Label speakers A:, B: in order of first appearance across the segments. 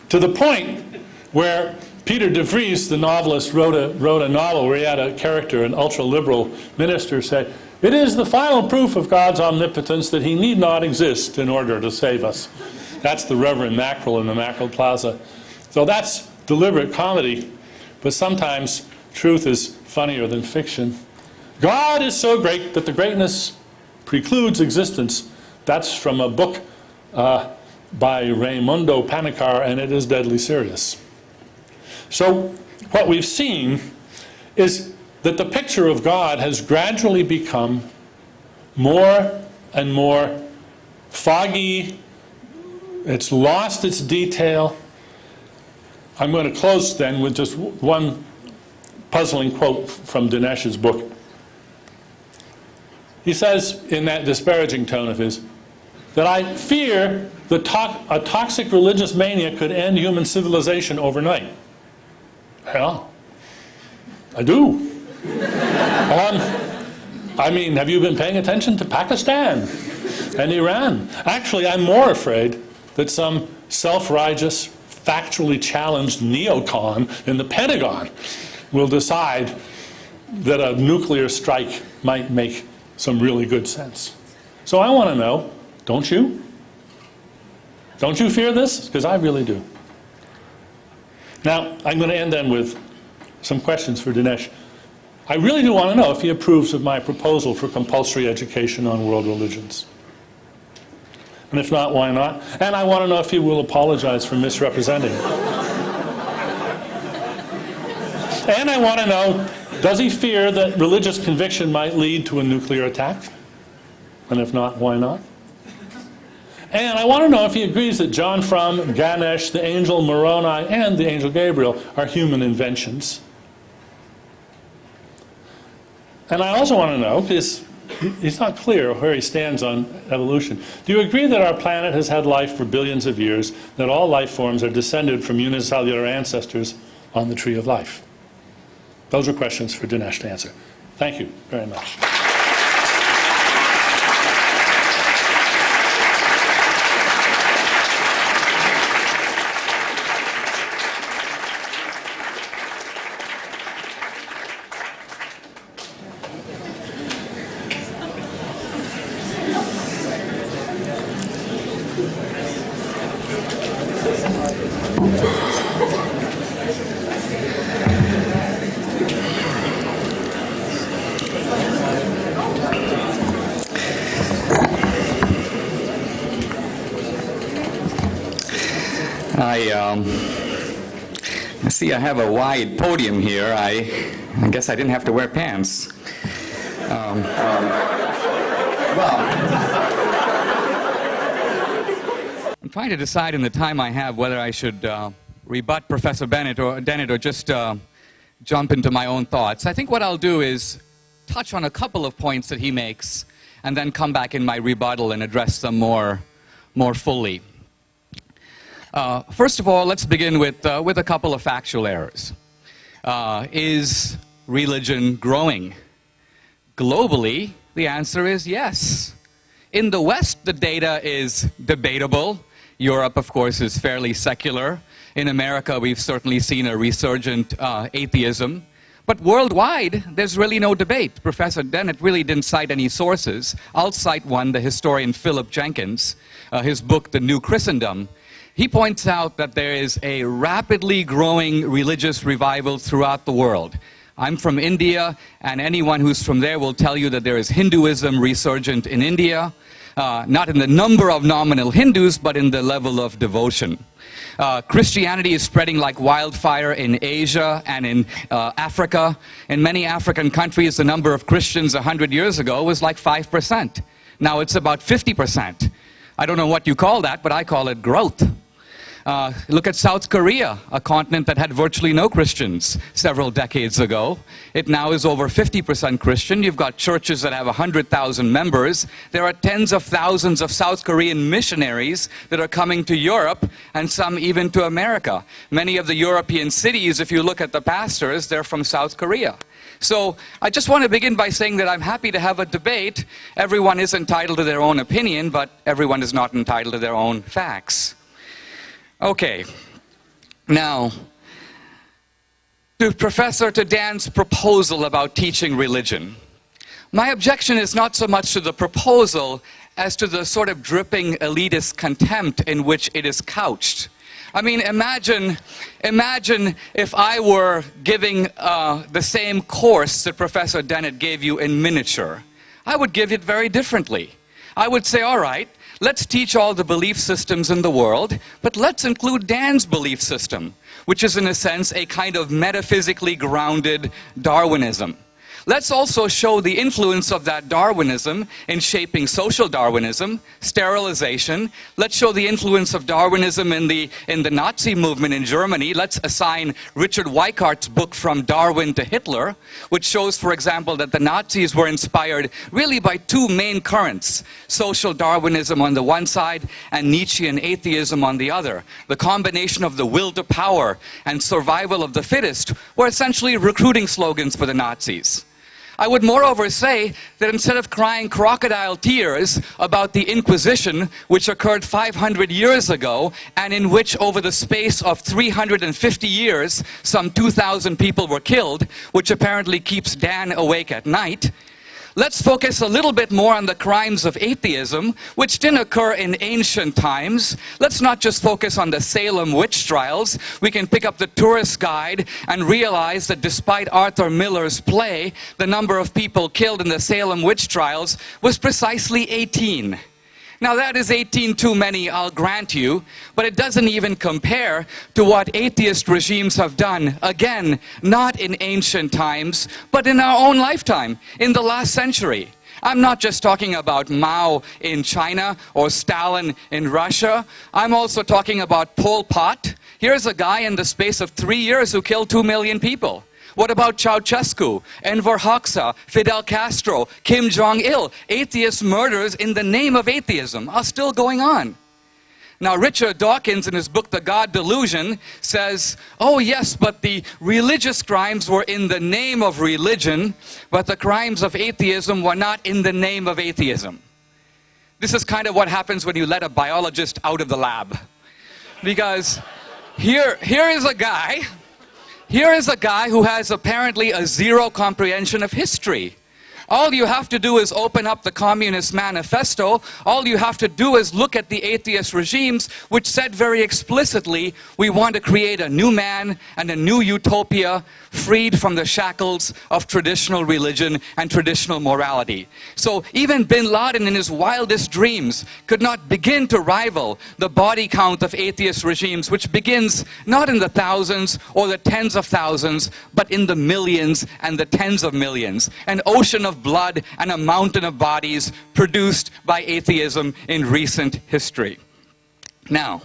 A: To the point where Peter de Vries, the novelist, wrote a novel where he had a character, an ultra-liberal minister, say, "It is the final proof of God's omnipotence that he need not exist in order to save us." That's the Reverend Mackerel in the Mackerel Plaza. So that's deliberate comedy, but sometimes truth is funnier than fiction. God is so great that the greatness precludes existence. That's from a book by Raimundo Panikkar, and it is deadly serious. So what we've seen is that the picture of God has gradually become more and more foggy. It's lost its detail. I'm going to close then with just one puzzling quote from Dinesh's book. He says, in that disparaging tone of his, that I fear that a toxic religious mania could end human civilization overnight. Well, I do. I mean, have you been paying attention to Pakistan and Iran? Actually, I'm more afraid that some self-righteous, factually challenged neocon in the Pentagon will decide that a nuclear strike might make some really good sense. So I want to know, don't you? Don't you fear this? Because I really do. Now, I'm going to end then with some questions for Dinesh. I really do want to know if he approves of my proposal for compulsory education on world religions. And if not, why not? And I want to know if he will apologize for misrepresenting it. And I want to know, does he fear that religious conviction might lead to a nuclear attack? And if not, why not? And I want to know if he agrees that John Frum, Ganesh, the angel Moroni, and the angel Gabriel are human inventions. And I also want to know, because he's not clear where he stands on evolution, do you agree that our planet has had life for billions of years, that all life forms are descended from unicellular ancestors on the tree of life? Those are questions for Dinesh to answer. Thank you very much.
B: I see I have a wide podium here. I guess I didn't have to wear pants. I'm trying to decide in the time I have whether I should rebut Professor Dennett or just jump into my own thoughts. I think what I'll do is touch on a couple of points that he makes and then come back in my rebuttal and address them more fully. First of all, let's begin with a couple of factual errors. Is religion growing? Globally, the answer is yes. In the West, the data is debatable. Europe, of course, is fairly secular. In America, we've certainly seen a resurgent atheism. But worldwide, there's really no debate. Professor Dennett really didn't cite any sources. I'll cite one, the historian Philip Jenkins, his book, The New Christendom. He points out that there is a rapidly growing religious revival throughout the world. I'm from India, and anyone who's from there will tell you that there is Hinduism resurgent in India, not in the number of nominal Hindus, but in the level of devotion. Christianity is spreading like wildfire in Asia and in Africa. In many African countries, the number of Christians 100 years ago was like 5%. Now it's about 50%. I don't know what you call that, but I call it growth. Look at South Korea, a continent that had virtually no Christians several decades ago. It now is over 50% Christian. You've got churches that have 100,000 members. There are tens of thousands of South Korean missionaries that are coming to Europe, and some even to America. Many of the European cities, if you look at the pastors, they're from South Korea. So I just want to begin by saying that I'm happy to have a debate. Everyone is entitled to their own opinion, but everyone is not entitled to their own facts. Okay. Now, to Dan's proposal about teaching religion. My objection is not so much to the proposal as to the sort of dripping elitist contempt in which it is couched. I mean, imagine if I were giving the same course that Professor Dennett gave you in miniature. I would give it very differently. I would say, all right, let's teach all the belief systems in the world, but let's include Dan's belief system, which is in a sense a kind of metaphysically grounded Darwinism. Let's also show the influence of that Darwinism in shaping social Darwinism, sterilization. Let's show the influence of Darwinism in the Nazi movement in Germany. Let's assign Richard Weikart's book From Darwin to Hitler, which shows, for example, that the Nazis were inspired really by two main currents, social Darwinism on the one side and Nietzschean atheism on the other. The combination of the will to power and survival of the fittest were essentially recruiting slogans for the Nazis. I would moreover say that instead of crying crocodile tears about the Inquisition, which occurred 500 years ago, and in which over the space of 350 years, some 2,000 people were killed, which apparently keeps Dan awake at night, let's focus a little bit more on the crimes of atheism, which didn't occur in ancient times. Let's not just focus on the Salem witch trials. We can pick up the tourist guide and realize that despite Arthur Miller's play, the number of people killed in the Salem witch trials was precisely 18. Now that is 18 too many, I'll grant you, but it doesn't even compare to what atheist regimes have done, again, not in ancient times, but in our own lifetime, in the last century. I'm not just talking about Mao in China or Stalin in Russia. I'm also talking about Pol Pot. Here's a guy in the space of 3 years who killed 2 million people. What about Ceausescu, Enver Hoxha, Fidel Castro, Kim Jong-il? Atheist murders in the name of atheism are still going on. Now, Richard Dawkins, in his book, The God Delusion, says, oh yes, but the religious crimes were in the name of religion, but the crimes of atheism were not in the name of atheism. This is kind of what happens when you let a biologist out of the lab. Because here is a guy who has apparently a zero comprehension of history. All you have to do is open up the Communist Manifesto. All you have to do is look at the atheist regimes, which said very explicitly, we want to create a new man and a new utopia, freed from the shackles of traditional religion and traditional morality. So even bin Laden in his wildest dreams could not begin to rival the body count of atheist regimes, which begins not in the thousands or the tens of thousands, but in the millions and the tens of millions. An ocean of blood and a mountain of bodies produced by atheism in recent history. Now,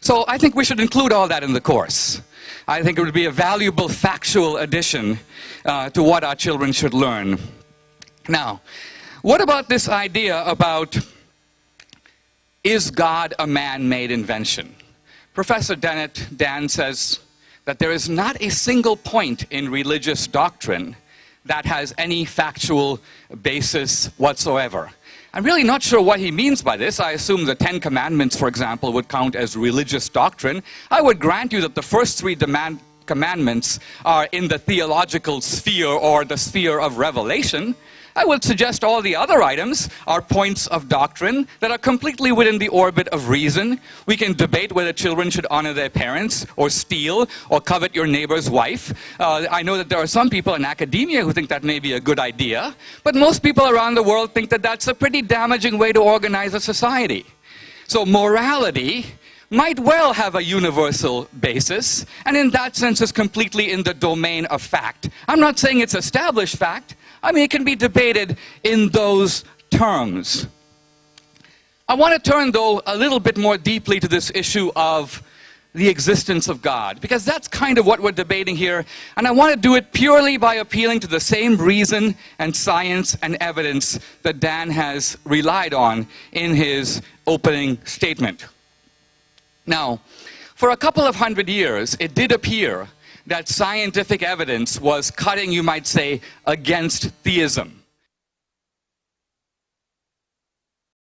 B: so I think we should include all that in the course. I think it would be a valuable factual addition to what our children should learn. Now, what about this idea about, is God a man-made invention? Professor Dan says that there is not a single point in religious doctrine that has any factual basis whatsoever. I'm really not sure what he means by this. I assume the Ten Commandments, for example, would count as religious doctrine. I would grant you that the first three commandments are in the theological sphere or the sphere of revelation. I would suggest all the other items are points of doctrine that are completely within the orbit of reason. We can debate whether children should honor their parents, or steal, or covet your neighbor's wife. I know that there are some people in academia who think that may be a good idea, but most people around the world think that that's a pretty damaging way to organize a society. So morality might well have a universal basis, and in that sense is completely in the domain of fact. I'm not saying it's established fact. I mean, it can be debated in those terms. I want to turn, though, a little bit more deeply to this issue of the existence of God, because that's kind of what we're debating here, and I want to do it purely by appealing to the same reason and science and evidence that Dan has relied on in his opening statement. Now, for a couple of hundred years, it did appear that scientific evidence was cutting, you might say, against theism.